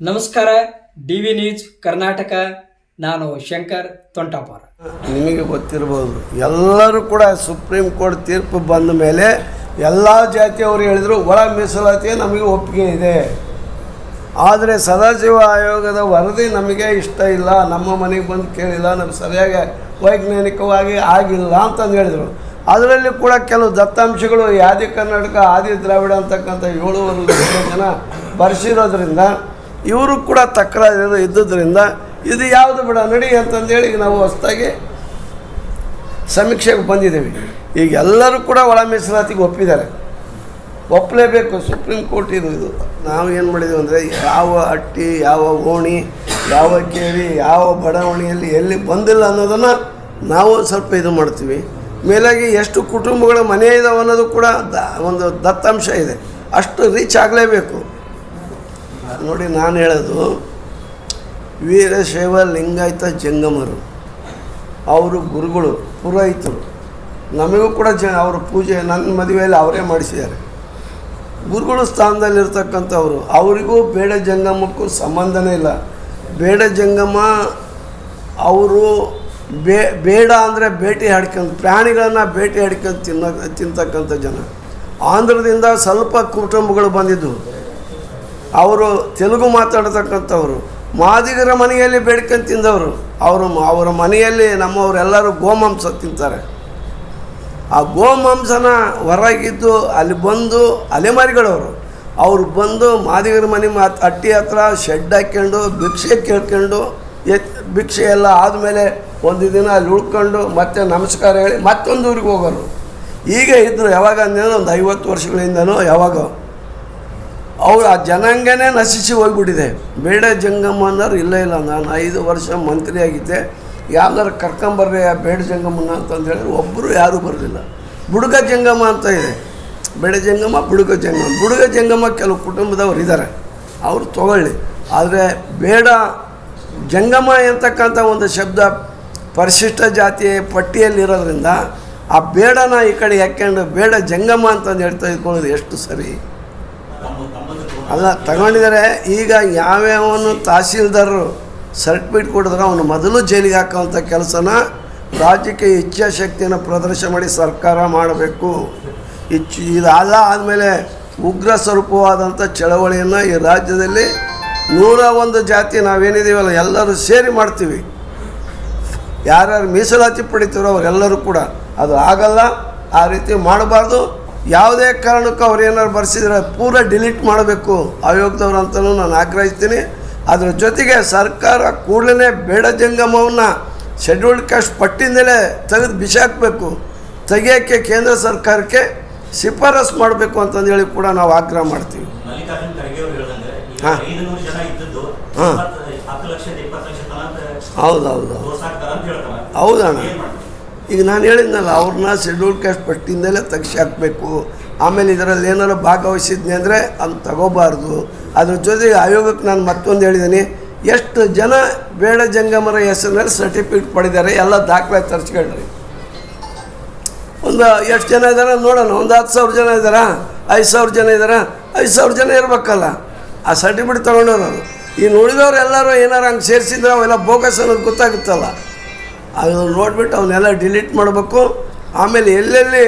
ನಮಸ್ಕಾರ, DV news Karnataka. ನಾನು ಶಂಕರ್ ತೊಂಟಾಪುರ. ನಿಮಗೆ ಗೊತ್ತಿರಬಹುದು, ಎಲ್ಲರೂ ಕೂಡ ಸುಪ್ರೀಂ ಕೋರ್ಟ್ ತೀರ್ಪು ಬಂದ ಮೇಲೆ ಎಲ್ಲ ಜಾತಿಯವರು ಹೇಳಿದರು ಒಳ ಮೀಸಲಾತಿ ನಮಗೆ ಒಪ್ಪಿಗೆ ಇದೆ. ಆದರೆ ಸದಾಶಿವ ಆಯೋಗದ ವರದಿ ನಮಗೆ ಇಷ್ಟ ಇಲ್ಲ, ನಮ್ಮ ಮನೆಗೆ ಬಂದು ಕೇಳಿಲ್ಲ, ನಮ್ಗೆ ಸರಿಯಾಗಿ ವೈಜ್ಞಾನಿಕವಾಗಿ ಆಗಿಲ್ಲ ಅಂತಂದು ಹೇಳಿದರು. ಅದರಲ್ಲಿ ಕೂಡ ಕೆಲವು ದತ್ತಾಂಶಗಳು ಆದಿ ಕರ್ನಾಟಕ, ಆದಿ ದ್ರಾವಿಡ ಅಂತಕ್ಕಂಥ 7 ಲಕ್ಷ ಜನ ಬರೆಸಿರೋದ್ರಿಂದ ಇವರು ಕೂಡ ತಕರಾರು ಇದ್ದುದರಿಂದ ಇದು ಯಾವುದು ಬಿಡ ನಡಿ ಅಂತಂದೇಳಿ ನಾವು ಹೊಸದಾಗಿ ಸಮೀಕ್ಷೆಗೆ ಬಂದಿದ್ದೇವೆ. ಈಗ ಎಲ್ಲರೂ ಕೂಡ ಒಳ ಮೀಸಲಾತಿಗೆ ಒಪ್ಪಿದ್ದಾರೆ, ಒಪ್ಪಲೇಬೇಕು. ಸುಪ್ರೀಂ ಕೋರ್ಟ್ ಇದು ನಾವು ಏನು ಮಾಡಿದ್ದೀವಿ ಅಂದರೆ, ಯಾವ ಹಟ್ಟಿ, ಯಾವ ಓಣಿ, ಯಾವ ಕೇರಿ, ಯಾವ ಬಡಾವಣೆಯಲ್ಲಿ ಎಲ್ಲಿ ಬಂದಿಲ್ಲ ಅನ್ನೋದನ್ನು ನಾವು ಸ್ವಲ್ಪ ಇದು ಮಾಡ್ತೀವಿ. ಮೇಲಾಗಿ ಎಷ್ಟು ಕುಟುಂಬಗಳ ಮನೆ ಇದಾವೆ ಅನ್ನೋದು ಕೂಡ ಒಂದು ದತ್ತಾಂಶ ಇದೆ, ಅಷ್ಟು ರೀಚ್ ಆಗಲೇಬೇಕು. ನೋಡಿ, ನಾನು ಹೇಳೋದು ವೀರಶೈವ ಲಿಂಗಾಯತ ಜಂಗಮರು, ಅವರು ಗುರುಗಳು, ಪುರೋಹಿತರು. ನಮಗೂ ಕೂಡ ಅವ್ರ ಪೂಜೆ ನನ್ನ ಮದುವೆಯಲ್ಲಿ ಅವರೇ ಮಾಡಿಸಿದ್ದಾರೆ. ಗುರುಗಳು ಸ್ಥಾನದಲ್ಲಿರ್ತಕ್ಕಂಥವ್ರು, ಅವರಿಗೂ ಬೇಡ ಜಂಗಮಕ್ಕೂ ಸಂಬಂಧನೇ ಇಲ್ಲ. ಬೇಡ ಜಂಗಮ ಅವರು ಬೇಡ ಅಂದರೆ ಬೇಟೆ ಹಾಡ್ಕೊಂಡು, ಪ್ರಾಣಿಗಳನ್ನು ಬೇಟೆ ಹಾಡ್ಕೊಂಡು ತಿಂತಕ್ಕಂಥ ಜನ. ಆಂಧ್ರದಿಂದ ಸ್ವಲ್ಪ ಕುಟುಂಬಗಳು ಬಂದಿದ್ದು, ಅವರು ತೆಲುಗು ಮಾತಾಡ್ತಕ್ಕಂಥವ್ರು, ಮಾದಿಗರ ಮನೆಯಲ್ಲಿ ಬೇಡ್ಕೊಂಡು ತಿಂದವರು. ಅವರ ಮನೆಯಲ್ಲಿ ನಮ್ಮವರೆಲ್ಲರೂ ಗೋಮಾಂಸ ತಿಂತಾರೆ. ಆ ಗೋಮಾಂಸನ ಹೊರಗಿದ್ದು ಅಲ್ಲಿ ಬಂದು ಅಲೆಮಾರಿಗಳವರು, ಅವರು ಬಂದು ಮಾದಿಗರ ಮನೆ ಅಟ್ಟಿ ಹತ್ರ ಶೆಡ್ ಹಾಕ್ಕೊಂಡು ಭಿಕ್ಷೆ ಕೇಳ್ಕೊಂಡು, ಭಿಕ್ಷೆ ಎಲ್ಲ ಆದಮೇಲೆ ಒಂದು ದಿನ ಅಲ್ಲಿ ಉಳ್ಕೊಂಡು ಮತ್ತೆ ನಮಸ್ಕಾರ ಹೇಳಿ ಮತ್ತೊಂದು ಊರಿಗೆ ಹೋಗೋರು. ಈಗ ಇದ್ದರು, ಯಾವಾಗ ಅಂದರೆ ಒಂದು 50 ವರ್ಷಗಳಿಂದನೂ ಯಾವಾಗ ಅವರು ಆ ಜನಾಂಗನೇ ನಶಿಸಿ ಹೋಗಿಬಿಟ್ಟಿದೆ. ಬೇಡ ಜಂಗಮ್ಮ ಅನ್ನೋರು ಇಲ್ಲ. ನಾನು 5 ವರ್ಷ ಮಂತ್ರಿ ಆಗಿದ್ದೆ, ಯಾರು ಕರ್ಕೊಂಬರ್ರಿ ಆ ಬೇಡ ಜಂಗಮ್ಮನ ಅಂತಂದು ಹೇಳಿದ್ರೆ ಒಬ್ಬರು ಯಾರೂ ಬರಲಿಲ್ಲ. ಬುಡುಗ ಜಂಗಮ ಅಂತ ಇದೆ, ಬೇಡ ಜಂಗಮ, ಬುಡುಗ ಜಂಗಮ. ಬುಡುಗ ಜಂಗಮ ಕೆಲವು ಕುಟುಂಬದವ್ರು ಇದ್ದಾರೆ, ಅವರು ತಗೊಳ್ಳಿ. ಆದರೆ ಬೇಡ ಜಂಗಮ ಎಂತಕ್ಕಂಥ ಒಂದು ಶಬ್ದ ಪರಿಶಿಷ್ಟ ಜಾತಿ ಪಟ್ಟಿಯಲ್ಲಿರೋದ್ರಿಂದ ಆ ಬೇಡನ ಈ ಕಡೆ ಯಾಕೆಂಡು ಬೇಡ ಜಂಗಮ ಅಂತಂದು ಹೇಳ್ತಾ ಇದ್ಕೊಳ್ಳೋದು ಎಷ್ಟು ಸರಿ ಅಲ್ಲ. ತಗೊಂಡಿದ್ದಾರೆ. ಈಗ ಯಾವ್ಯಾವನು ತಹಸೀಲ್ದಾರರು ಸರ್ಟಿಫಿಕೇಟ್ ಕೊಡಿದ್ರೆ ಅವನು ಮೊದಲು ಜೈಲಿಗೆ ಹಾಕೋವಂಥ ಕೆಲಸನ ರಾಜ್ಯಕ್ಕೆ ಇಚ್ಛಾಶಕ್ತಿಯನ್ನು ಪ್ರದರ್ಶನ ಮಾಡಿ ಸರ್ಕಾರ ಮಾಡಬೇಕು. ಇದೆಲ್ಲ ಆದಮೇಲೆ ಉಗ್ರ ಸ್ವರೂಪವಾದಂಥ ಚಳವಳಿಯನ್ನು ಈ ರಾಜ್ಯದಲ್ಲಿ 101 ಜಾತಿ ನಾವೇನಿದ್ದೀವಲ್ಲ ಎಲ್ಲರೂ ಸೇರಿ ಮಾಡ್ತೀವಿ. ಯಾರ್ಯಾರು ಮೀಸಲಾತಿ ಪಡಿತೀರೋ ಅವರೆಲ್ಲರೂ ಕೂಡ ಅದು ಆಗಲ್ಲ. ಆ ರೀತಿ ಮಾಡಬಾರ್ದು. ಯಾವುದೇ ಕಾರಣಕ್ಕೂ ಅವ್ರು ಏನಾದ್ರು ಬರೆಸಿದ್ರೆ ಪೂರ ಡಿಲೀಟ್ ಮಾಡಬೇಕು ಆಯೋಗದವ್ರು ಅಂತಲೂ ನಾನು ಆಗ್ರಹಿಸ್ತೀನಿ. ಅದರ ಜೊತೆಗೆ ಸರ್ಕಾರ ಕೂಡಲೇ ಬೇಡ ಜಂಗಮವನ್ನು ಶೆಡ್ಯೂಲ್ಡ್ ಕಾಸ್ಟ್ ಪಟ್ಟಿಯಿಂದಲೇ ತೆಗೆದು ಬಿಸಾಕಬೇಕು. ತೆಗಿಯೋಕ್ಕೆ ಕೇಂದ್ರ ಸರ್ಕಾರಕ್ಕೆ ಶಿಫಾರಸು ಮಾಡಬೇಕು ಅಂತಂದೇಳಿ ಕೂಡ ನಾವು ಆಗ್ರಹ ಮಾಡ್ತೀವಿ. ಹಾಂ ಹಾಂ ಹೌದೌದು ಹೌದಣ್ಣ. ಈಗ ನಾನು ಹೇಳಿದ್ನಲ್ಲ, ಅವ್ರನ್ನ ಶೆಡ್ಯೂಲ್ ಕಾಸ್ಟ್ ಪಟ್ಟಿಯಿಂದಲೇ ತೆಗ್ಸಿ ಹಾಕಬೇಕು. ಆಮೇಲೆ ಇದರಲ್ಲಿ ಏನಾರು ಭಾಗವಹಿಸಿದ್ನಿ ಅಂದರೆ ಅದನ್ನು ತಗೋಬಾರ್ದು. ಅದ್ರ ಜೊತೆಗೆ ಆಯೋಗಕ್ಕೆ ನಾನು ಮತ್ತೊಂದು ಹೇಳಿದ್ದೀನಿ, ಎಷ್ಟು ಜನ ಬೇಡ ಜಂಗಮರ ಹೆಸರಿನಲ್ಲಿ ಸರ್ಟಿಫಿಕೇಟ್ ಪಡೆದಿದ್ದಾರೆ ಎಲ್ಲ ದಾಖಲೆ ತರಿಸ್ಕೊಳ್ರಿ. ಒಂದು ಎಷ್ಟು ಜನ ಇದ್ದಾರೆ ನೋಡೋಣ. ಒಂದು 10,000 ಜನ ಇದ್ದಾರಾ, 5,000 ಜನ ಇದ್ದಾರಾ? 5,000 ಜನ ಇರಬೇಕಲ್ಲ ಆ ಸರ್ಟಿಫಿಕೇಟ್ ತೊಗೊಂಡವ್ರು. ಈ ಉಳಿದವ್ರು ಎಲ್ಲರೂ ಏನಾರು ಹಂಗೆ ಸೇರಿಸಿದ್ರೆ ಅವೆಲ್ಲ ಬೋಗಸ್ ಅನ್ನೋದು ಗೊತ್ತಾಗುತ್ತಲ್ಲ. ಅದನ್ನು ನೋಡಿಬಿಟ್ಟು ಅವನ್ನೆಲ್ಲ ಡಿಲೀಟ್ ಮಾಡಬೇಕು. ಆಮೇಲೆ ಎಲ್ಲೆಲ್ಲಿ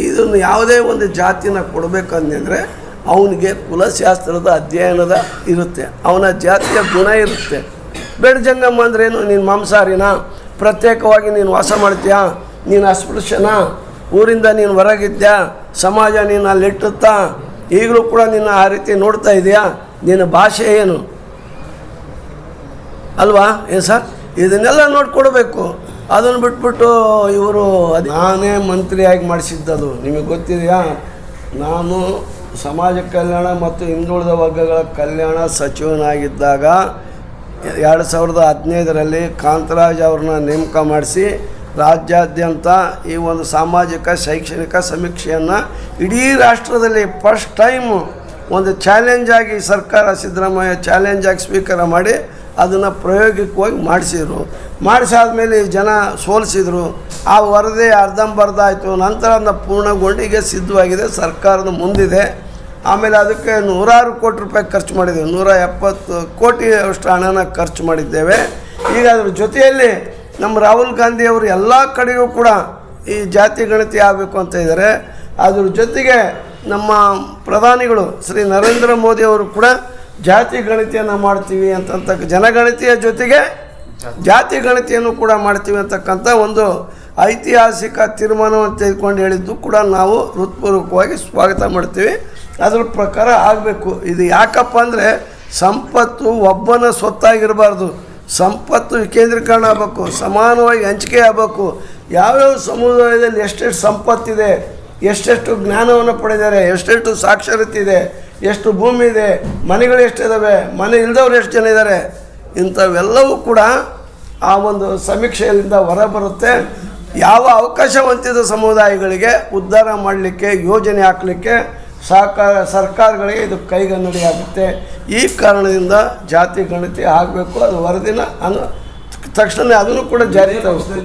ಇದನ್ನು ಯಾವುದೇ ಒಂದು ಜಾತಿನ ಕೊಡಬೇಕು ಅಂದರೆ ಅವನಿಗೆ ಕುಲಶಾಸ್ತ್ರದ ಅಧ್ಯಯನದ ಇರುತ್ತೆ, ಅವನ ಜಾತಿಯ ಗುಣ ಇರುತ್ತೆ. ಬೇಡ ಜಂಗಮ್ಮ ಅಂದ್ರೇನು? ನೀನು ಮಾಂಸಾಹಾರಿನ, ಪ್ರತ್ಯೇಕವಾಗಿ ನೀನು ವಾಸ ಮಾಡ್ತೀಯಾ, ನೀನು ಅಸ್ಪೃಶ್ಯನ, ಊರಿಂದ ನೀನು ಹೊರಗಿದ್ಯಾ, ಸಮಾಜ ನೀನು ಅಲ್ಲಿಟ್ಟುತ್ತಾ, ಈಗಲೂ ಕೂಡ ನಿನ್ನ ಆ ರೀತಿ ನೋಡ್ತಾ ಇದೆಯಾ, ನಿನ್ನ ಭಾಷೆ ಏನು ಅಲ್ವಾ? ಏನು ಸರ್, ಇದನ್ನೆಲ್ಲ ನೋಡಿಕೊಡ್ಬೇಕು. ಅದನ್ನು ಬಿಟ್ಬಿಟ್ಟು ಇವರು ನಾನೇ ಮಂತ್ರಿಯಾಗಿ ಮಾಡಿಸಿದ್ದದು ನಿಮಗೆ ಗೊತ್ತಿದೆಯಾ? ನಾನು ಸಮಾಜ ಕಲ್ಯಾಣ ಮತ್ತು ಹಿಂದುಳಿದ ವರ್ಗಗಳ ಕಲ್ಯಾಣ ಸಚಿವನಾಗಿದ್ದಾಗ 2015ರಲ್ಲಿ ಕಾಂತರಾಜ್ ಅವ್ರನ್ನ ನೇಮಕ ಮಾಡಿಸಿ ರಾಜ್ಯಾದ್ಯಂತ ಈ ಒಂದು ಸಾಮಾಜಿಕ ಶೈಕ್ಷಣಿಕ ಸಮೀಕ್ಷೆಯನ್ನು ಇಡೀ ರಾಷ್ಟ್ರದಲ್ಲಿ ಫಸ್ಟ್ ಟೈಮು ಒಂದು ಚಾಲೆಂಜ್ ಆಗಿ ಸರ್ಕಾರ ಸಿದ್ದರಾಮಯ್ಯ ಚಾಲೆಂಜ್ ಆಗಿ ಸ್ವೀಕಾರ ಮಾಡಿ ಅದನ್ನು ಪ್ರಾಯೋಗಿಕವಾಗಿ ಮಾಡಿಸಿದರು. ಮಾಡಿಸಾದ್ಮೇಲೆ ಜನ ಸೋಲಿಸಿದರು. ಆ ವರದಿ ಅರ್ಧಂಬರ್ಧ ಆಯಿತು. ನಂತರ ಅದನ್ನು ಪೂರ್ಣಗೊಂಡು ಈಗ ಸಿದ್ಧವಾಗಿದೆ, ಸರ್ಕಾರದ ಮುಂದಿದೆ. ಆಮೇಲೆ ಅದಕ್ಕೆ 106 ಕೋಟಿ ರೂಪಾಯಿ ಖರ್ಚು ಮಾಡಿದ್ದೇವೆ. 170 ಕೋಟಿ ಅಷ್ಟು ಹಣನ ಖರ್ಚು ಮಾಡಿದ್ದೇವೆ. ಈಗ ಅದ್ರ ಜೊತೆಯಲ್ಲಿ ನಮ್ಮ ರಾಹುಲ್ ಗಾಂಧಿಯವರು ಎಲ್ಲ ಕಡೆಯೂ ಕೂಡ ಈ ಜಾತಿ ಗಣತಿ ಆಗಬೇಕು ಅಂತ ಇದ್ದಾರೆ. ಅದ್ರ ಜೊತೆಗೆ ನಮ್ಮ ಪ್ರಧಾನಿಗಳು ಶ್ರೀ ನರೇಂದ್ರ ಮೋದಿ ಅವರು ಕೂಡ ಜಾತಿ ಗಣತಿಯನ್ನು ಮಾಡ್ತೀವಿ ಅಂತಂತ, ಜನಗಣತಿಯ ಜೊತೆಗೆ ಜಾತಿ ಗಣತಿಯನ್ನು ಕೂಡ ಮಾಡ್ತೀವಿ ಅಂತಕ್ಕಂಥ ಒಂದು ಐತಿಹಾಸಿಕ ತೀರ್ಮಾನವನ್ನು ತೆಗೆದುಕೊಂಡು ಹೇಳಿದ್ದು ಕೂಡ ನಾವು ಹೃತ್ಪೂರ್ವಕವಾಗಿ ಸ್ವಾಗತ ಮಾಡ್ತೀವಿ. ಅದ್ರ ಪ್ರಕಾರ ಆಗಬೇಕು. ಇದು ಯಾಕಪ್ಪ ಅಂದರೆ ಸಂಪತ್ತು ಒಬ್ಬನ ಸ್ವತ್ತಾಗಿರಬಾರ್ದು, ಸಂಪತ್ತು ವಿಕೇಂದ್ರೀಕರಣ ಆಗಬೇಕು, ಸಮಾನವಾಗಿ ಹಂಚಿಕೆ ಆಗಬೇಕು. ಯಾವ್ಯಾವ ಸಮುದಾಯದಲ್ಲಿ ಎಷ್ಟೆಷ್ಟು ಸಂಪತ್ತಿದೆ, ಎಷ್ಟೆಷ್ಟು ಜ್ಞಾನವನ್ನು ಪಡೆದಿದ್ದಾರೆ, ಎಷ್ಟೆಷ್ಟು ಸಾಕ್ಷರತೆ ಇದೆ, ಎಷ್ಟು ಭೂಮಿ ಇದೆ, ಮನೆಗಳು ಎಷ್ಟಿದ್ದಾವೆ, ಮನೆ ಇಲ್ಲದವ್ರು ಎಷ್ಟು ಜನ ಇದ್ದಾರೆ, ಇಂಥವೆಲ್ಲವೂ ಕೂಡ ಆ ಒಂದು ಸಮೀಕ್ಷೆಯಿಂದ ಹೊರಬರುತ್ತೆ. ಯಾವ ಅವಕಾಶ ವಂಚಿತ ಸಮುದಾಯಗಳಿಗೆ ಉದ್ಧಾರ ಮಾಡಲಿಕ್ಕೆ, ಯೋಜನೆ ಹಾಕಲಿಕ್ಕೆ ಸರ್ಕಾರಗಳಿಗೆ ಇದು ಕೈಗನ್ನಡಿ ಆಗುತ್ತೆ. ಈ ಕಾರಣದಿಂದ ಜಾತಿ ಗಣತಿ ಆಗಬೇಕು. ಅದು ವರದಿನ ತಕ್ಷಣ ಅದನ್ನು ಕೂಡ ಜಾರಿ ತರಿಸ್ತೀವಿ.